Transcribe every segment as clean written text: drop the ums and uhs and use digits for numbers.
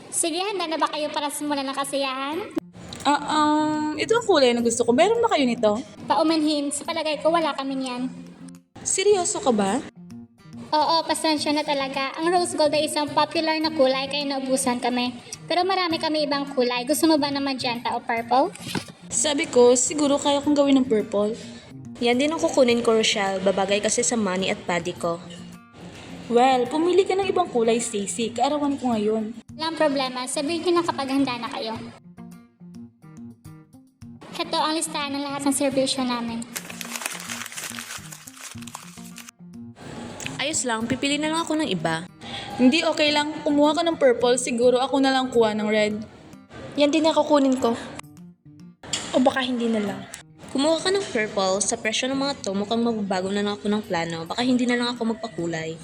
Sige, handa na ba kayo para simulan ng kasiyahan? Ito ang kulay na gusto ko. Meron ba kayo nito? Paumanhin, sa palagay ko wala kami niyan. Seryoso ka ba? Oo, pasensya na talaga. Ang rose gold ay isang popular na kulay kaya naubusan kami. Pero marami kami ibang kulay. Gusto mo ba ng magenta o purple? Sabi ko, siguro kaya kong gawin ng purple. Yan din ang kukunin ko, Rochelle. Babagay kasi sa money at body ko. Well, pumili ka ng ibang kulay, Stacy. Kaarawan ko ngayon. Walang problema, sabihin nyo na kapag handa na kayo. Ito ang listahan ng lahat ng serbisyo namin. Ayos lang, pipili na lang ako ng iba. Hindi okay lang. Kumuha ka ng purple. Siguro ako na lang kuha ng red. Yan din ang kukunin ko. O baka hindi na lang. Kumuha ka ng purple, sa presyo ng mga to, mukhang magbabago na lang ako ng plano. Baka hindi na lang ako magpakulay.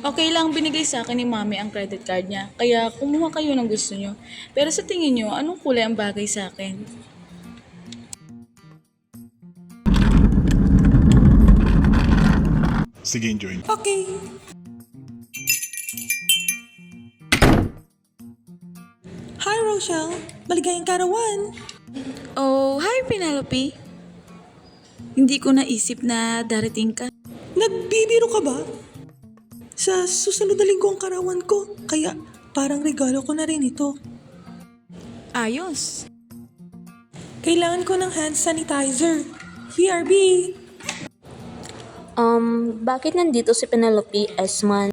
Okay lang, binigay sa akin ni Mami ang credit card niya. Kaya kumuha kayo ng gusto nyo. Pero sa tingin nyo, anong kulay ang bagay sa akin? Sige, enjoy. Okay. Hi, Rochelle. Maligayang karawan. Oh, hi Penelope. Hindi ko naisip na darating ka. Nagbibiro ka ba? Sa susunod na linggo ang karawan ko, kaya parang regalo ko na rin ito. Ayos. Kailangan ko ng hand sanitizer. BRB. Bakit nandito si Penelope Esman?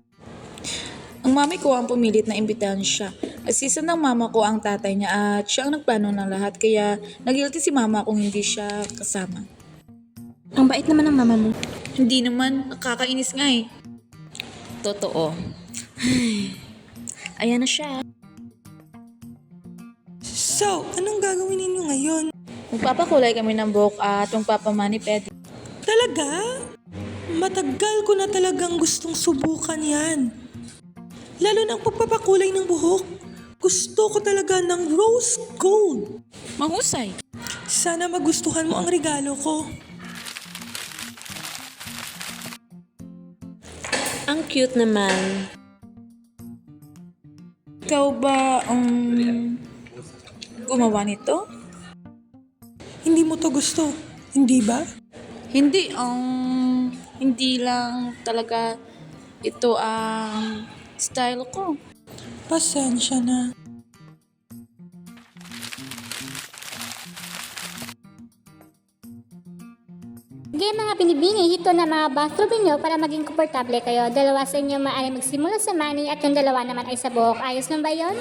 Ang mami ko ang pumilit na imbitahan siya. Assistant ng mama ko ang tatay niya at siya ang nagplano ng lahat kaya nagilty si mama kung hindi siya kasama. Ang bait naman ng mama mo. Hindi naman, nakakainis nga eh. Totoo. Ayan na siya. So, anong gagawin ninyo ngayon? Magpapakulay kami ng buhok at magpapamani-pedi. Talaga? Matagal ko na talagang gustong subukan yan. Lalo na ang pagpapakulay ng buhok. Gusto ko talaga ng rose gold. Mahusay. Sana magustuhan mo ang regalo ko. Ang cute naman. Ikaw ba, gumawa nito? Hindi mo to gusto, hindi ba? Hindi lang talaga ito ang style ko. Pasensya na. Sige mga binibini, hito na mga bathroom niyo para maging komportable kayo. Dalawa sa inyo maaari magsimula sa money at yung dalawa naman ay sa buhok. Ayos lang ba yun?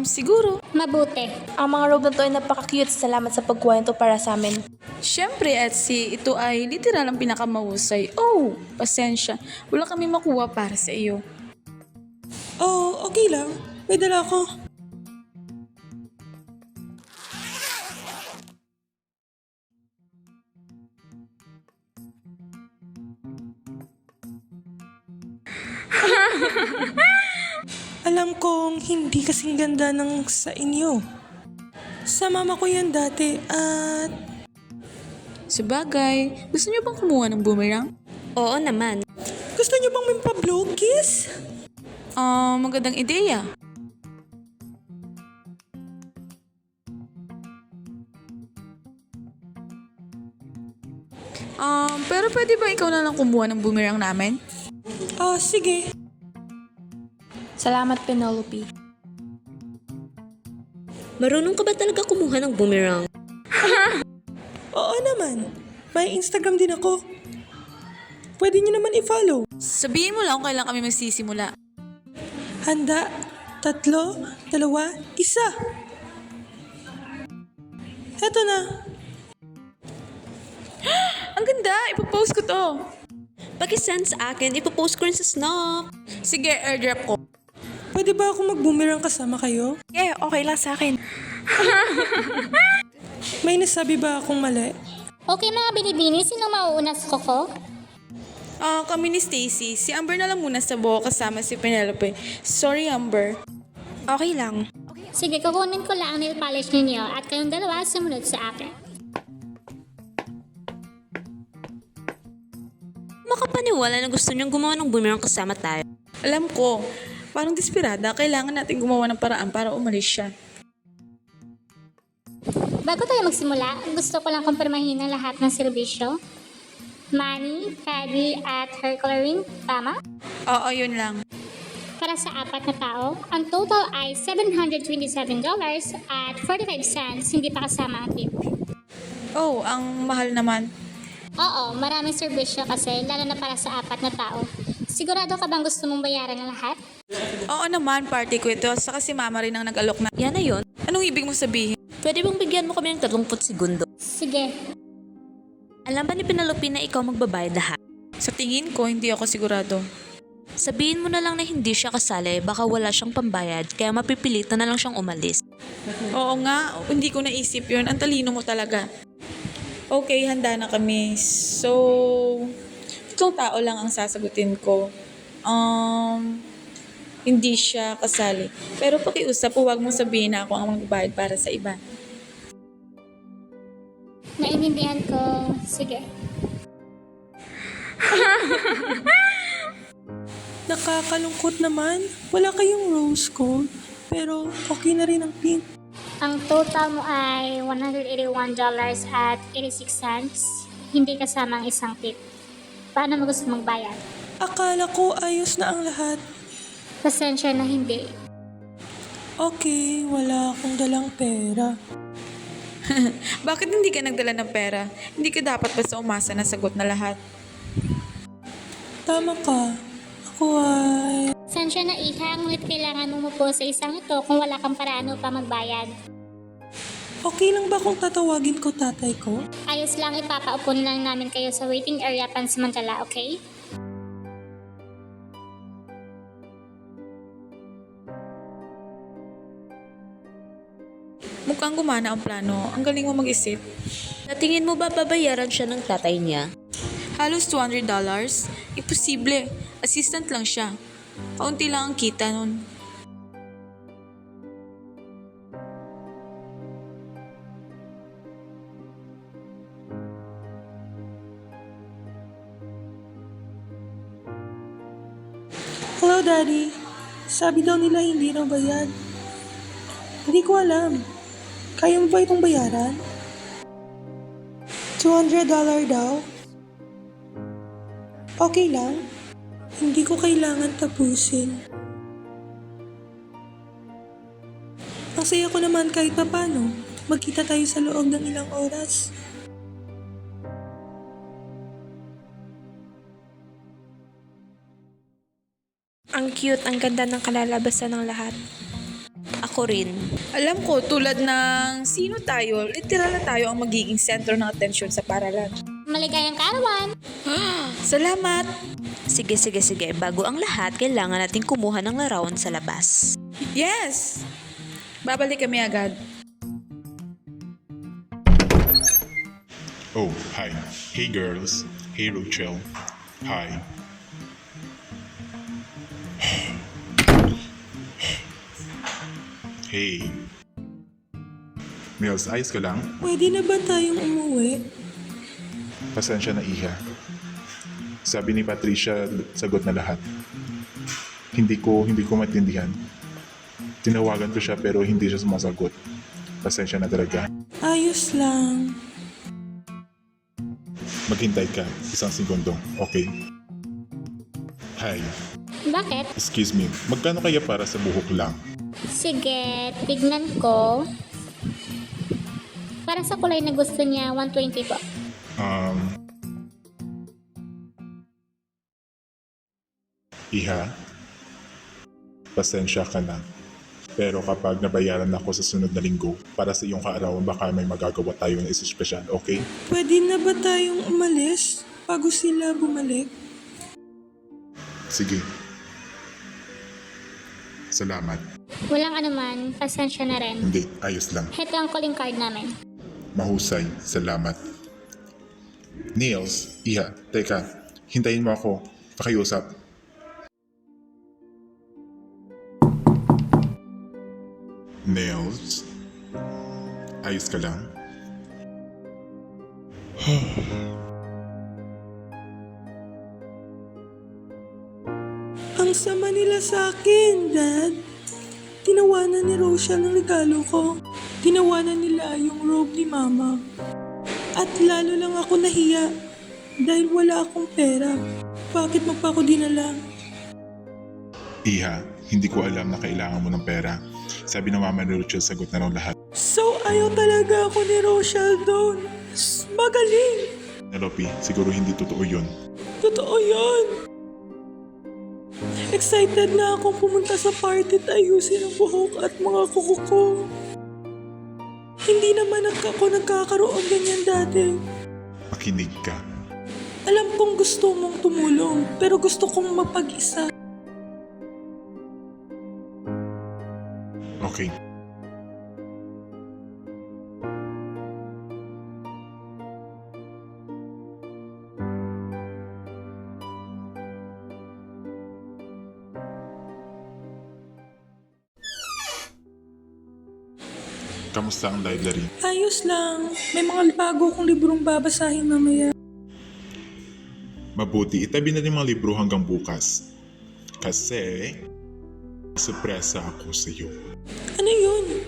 Siguro. Mabuti. Ang mga robe na to ay napaka-cute. Salamat sa pagkuha nito para sa amin. Siyempre, Etsy, ito ay literal ang pinakamahusay. Oh, pasensya. Wala kami makuha para sa iyo. Oh, okay lang. May dala ko. Alam kong hindi kasing ganda ng sa inyo. Sa mama ko yan dati at Sabagay, gusto niyo bang kumuha ng boomerang? Oo naman. gusto niyo bang may pa-blow kiss? Magandang ideya. Pero pwede ba ikaw na lang kumuha ng boomerang namin? Ah, sige. Salamat, Penelope. Marunong ka ba talaga kumuha ng boomerang? Oo naman. May Instagram din ako. Pwede niyo naman i-follow. Sabihin mo lang kung kailan kami magsisimula. Handa, 3, 2, 1. Eto na. Ang ganda! Ipopost ko to. Paki-send sa akin, ipopost ko rin sa Snap. Sige, airdrop ko. Pwede ba ako mag-boomerang kasama kayo? Okay lang sa akin. May nasabi ba akong mali? Okay mga binibini, sino mauuna sa koko? Kami ni Stacy. Si Amber na lang muna sa buhok kasama si Penelope. Sorry, Amber. Okay lang. Sige, kukunin ko lang ang nail polish ninyo at kayong dalawa sumunod sa akin. Makapaniwala na gusto niyang gumawa ng boomerang kasama tayo. Alam ko, Parang desperada, kailangan natin gumawa ng paraan para umalis siya. Bago tayo magsimula, gusto ko lang kumpirmahin ang lahat ng serbisyo. Money, caddy, at hair coloring, tama? Oo, yun lang. Para sa 4 na tao, ang total ay $727 at 45 cents, hindi pa kasama ang tip. Oh, ang mahal naman. Oo, maraming serbisyo kasi, lalo na para sa 4 na tao. Sigurado ka bang gusto mong bayaran ang lahat? Oo naman, party ko ito. Saka si mama rin ang nag-alok na. Yan na yun. Anong ibig mo sabihin? Pwede bang bigyan mo kami ng 30 segundo? Sige. Alam ba ni Penelope na ikaw magbabayad lahat? Sa tingin ko, hindi ako sigurado. Sabihin mo na lang na hindi siya kasali, baka wala siyang pambayad, kaya mapipilitan na lang siyang umalis. Oo nga, hindi ko naisip yun. Ang talino mo talaga. Okay, handa na kami. So, itong tao lang ang sasagutin ko. Hindi siya kasali. Pero pakiusap, huwag mong sabihin na ako ang magbabayad para sa iba. Naintindihan ko. Sige. Nakakalungkot naman. Wala kayong rose gold. Pero okay na rin ang pink. Ang total mo ay $181 at 86 cents, hindi kasama ang isang tip. Paano mo gusto magbayad? Akala ko ayos na ang lahat. Pasensya na hindi. Okay, wala akong dalang pera. Bakit hindi ka nagdala ng pera? Hindi ka dapat basta umasa na sagot na lahat. Tama ka. Ako ay... Pasensya na iha, ngunit kailangan mo umupo sa isang ito kung wala kang paraan upang magbayad. Okay lang ba kung tatawagin ko tatay ko? Ayos lang, ipapaupo na lang namin kayo sa waiting area pansamantala, okay? Mukhang gumana ang plano. Ang galing mo mag-isip. Natingin mo ba babayaran siya ng tatay niya? Halos $200? Imposible. Assistant lang siya. Kaunti lang ang kita nun. Hello, Daddy. Sabi daw nila hindi raw bayad. Hindi ko alam. Kaya mo ba itong bayaran? $200 daw? Okay lang. Hindi ko kailangan tapusin. Ang saya ko naman kahit pa paano. Magkita tayo sa loob ng ilang oras. Ang cute, ang ganda ng kalalabasan ng lahat. Ako rin. Alam ko, tulad ng sino tayo, literal na tayo ang magiging sentro ng atensyon sa paralan. Maligayang karawan! Salamat! Sige. Bago ang lahat, kailangan natin kumuha ng larawan sa labas. Yes! Babalik kami agad. Oh, hi. Hey girls. Hey Rochelle. Hi. Hey. Mills, ayos ka lang? Pwede na ba tayong umuwi? Pasensya na iha. Sabi ni Patricia, sagot na lahat. Hindi ko maintindihan. Tinawagan ko siya pero hindi siya sumasagot. Pasensya na talaga. Ayos lang. Maghintay ka, 1 segundong, okay? Hi, Bakit? excuse me, magkano kaya para sa buhok lang? Sige, tignan ko. Para sa kulay na gusto niya, 120 po. Iha, pasensya ka na. Pero kapag nabayaran ako sa sunod na linggo, para sa iyong kaarawan baka may magagawa tayo na espesyal, okay? Pwede na ba tayong umalis bago sila bumalik? Sige. Salamat. Walang anuman, pasensya na rin. Hindi, ayos lang. Heto ang calling card namin. Mahusay, salamat. Niels, Iha, teka, hintayin mo ako. Pakiusap. Niels, ayos ka lang? Ang sama nila sa akin, Dad. Tinawanan ni Rochelle ng regalo ko. Tinawanan nila yung robe ni Mama. At lalo lang ako nahiya dahil wala akong pera. Bakit mo pa ako dinala? Iha, hindi ko alam na kailangan mo ng pera. Sabi ng mama ni Rochelle, sagot na raw lahat. So ayaw talaga ako ni Rochelle doon. Magaling! Penelope, siguro hindi totoo yun. Totoo yun! Excited na akong pumunta sa party at ayusin ang buhok at mga kuko ko. Hindi naman ako nagkakaroon ganyan dati. Makinig ka. Alam kong gusto mong tumulong, pero gusto kong mapag-isa. Okay. Kamusta ang library? Ayos lang. May mga bago kong librong babasahin mamaya. Mabuti, itabi na rin mga libro hanggang bukas. Kasi, surpresa ako sa iyo. Ano yun?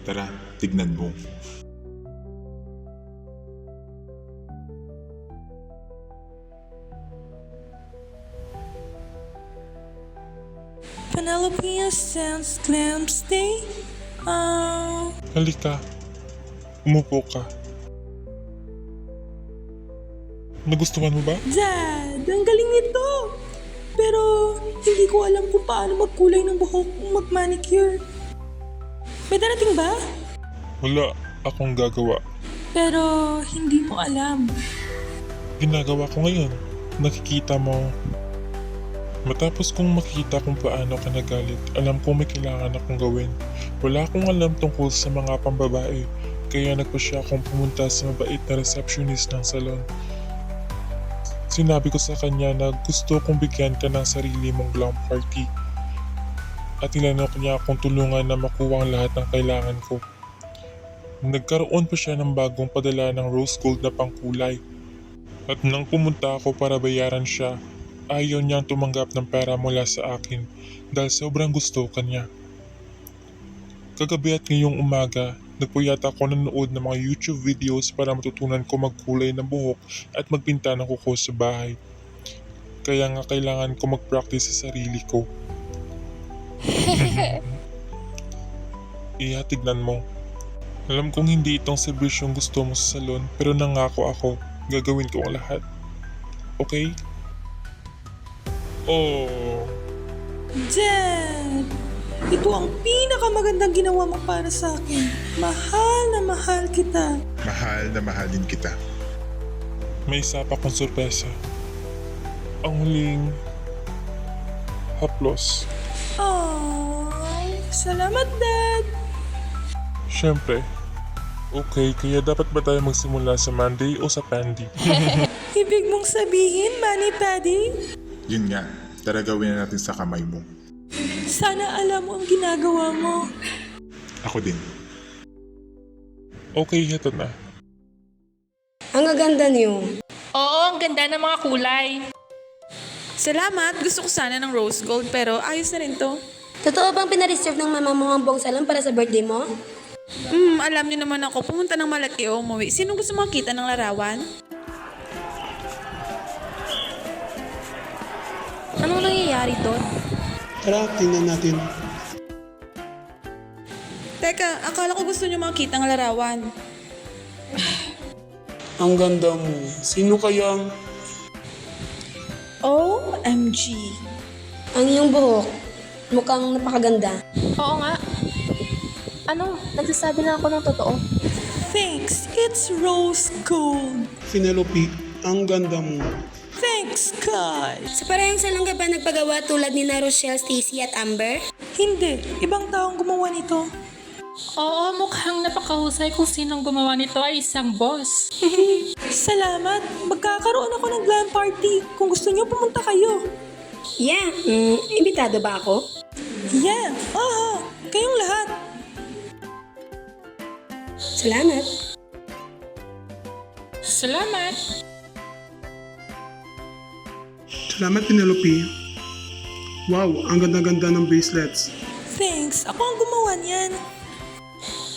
Tara, tignan mo. Penelope Sense Clamps Day? Halika. Umupo ka. Nagustuhan mo ba? Dad, ang galing nito! Pero hindi ko alam kung paano magkulay ng buhok kung mag-manicure. May darating ba? Wala akong gagawa. Pero hindi mo alam. Ginagawa ko ngayon. Nakikita mo. Matapos kong makita kung paano ka nagalit, alam kong may kailangan akong gawin. Wala akong alam tungkol sa mga pambabae, kaya nagpasya akong pumunta sa mabait na receptionist ng salon. Sinabi ko sa kanya na gusto kong bigyan ka ng sarili mong glam party. At tinanong niya akong tulungan na makuha ang lahat ng kailangan ko. Nagkaroon pa siya ng bagong padala ng rose gold na pangkulay. At nang pumunta ako para bayaran siya, ayaw niyang tumanggap ng pera mula sa akin dahil sobrang gusto kanya. Kagabi at ngayong umaga, nagpuyat ako nanood ng mga YouTube videos para matutunan ko magkulay ng buhok at magpinta ng kuko sa bahay. Kaya nga kailangan ko mag-practice sa sarili ko. Tignan mo. Alam kong hindi itong serbisyong gusto mo sa salon pero nangako ako, gagawin ko ang lahat. Okay? Oh, Dad, ito ang pinakamagandang ginawa mo para sa akin. Mahal na mahal kita. mahal na mahalin kita. May isa pa akong sorpresa. Ang huling haplos. Ay, salamat, Dad. Siyempre. Okay, kaya dapat ba tayo magsimula sa Monday o sa Pandy? Ibig mong sabihin, Manny Paddy? Yun nga, tara gawin na natin sa kamay mo. Sana alam mo ang ginagawa mo. Ako din. Okay, heto na. Ang gaganda niyo. Oo, ang ganda ng mga kulay. Salamat! Gusto ko sana ng rose gold pero ayos na rin to. Totoo bang pinareserve ng mama mo ang buong salon para sa birthday mo? Alam niyo naman ako, pumunta ng malaki o umuwi. Sino gusto makita ng larawan? Anong nangyayari doon? Tara, tingnan natin. Teka, akala ko gusto niyo makita ng larawan. Ang ganda mo. Sino kayang... OMG! Ang iyong buhok, mukhang napakaganda. Oo nga. Ano? Nagsasabi lang ako ng totoo. Thanks, it's rose gold. Penelope, ang ganda mo. Thanks, God. Sa parehong salon ka ba nagpagawa tulad ni na Rochelle, Stacy at Amber? Hindi, ibang taong gumawa nito. Oo, mukhang napakahusay kung sinong gumawa nito ay isang boss. Salamat. Magkakaroon ako ng glam party. Kung gusto niyo, pumunta kayo. Yeah, imbitado ba ako? Yeah, kayong lahat. Salamat. Salamat! Salamat, Penelope. Wow, ang ganda-ganda ng bracelets. Thanks, ako ang gumawa niyan.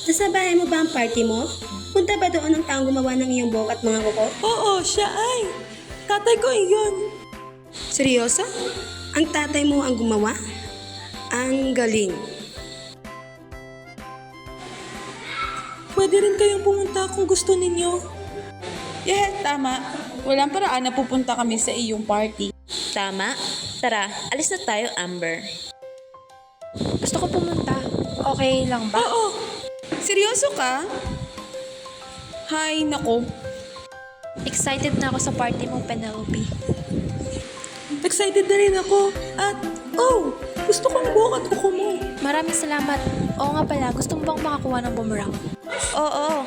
Nasa bahay mo ba ang party mo? Punta ba doon ang taong gumawa ng iyong buhok at mga kuko? Oo, siya ay. Tatay ko iyon. Seryoso? Ang tatay mo ang gumawa? Ang galing. Pwede rin kayong pumunta kung gusto ninyo. Yeah, tama. Walang paraan na pupunta kami sa iyong party. Tama? Tara, alis na tayo, Amber. Gusto ko pumunta. Okay lang ba? Oo, Seryoso ka? Hay, nako. Excited na ako sa party mo, Penelope. excited na rin ako. At, oh, gusto kong buhok at kuko mo. Maraming salamat. Oo nga pala, gusto mo bang makakuha ng boomerang? Oo,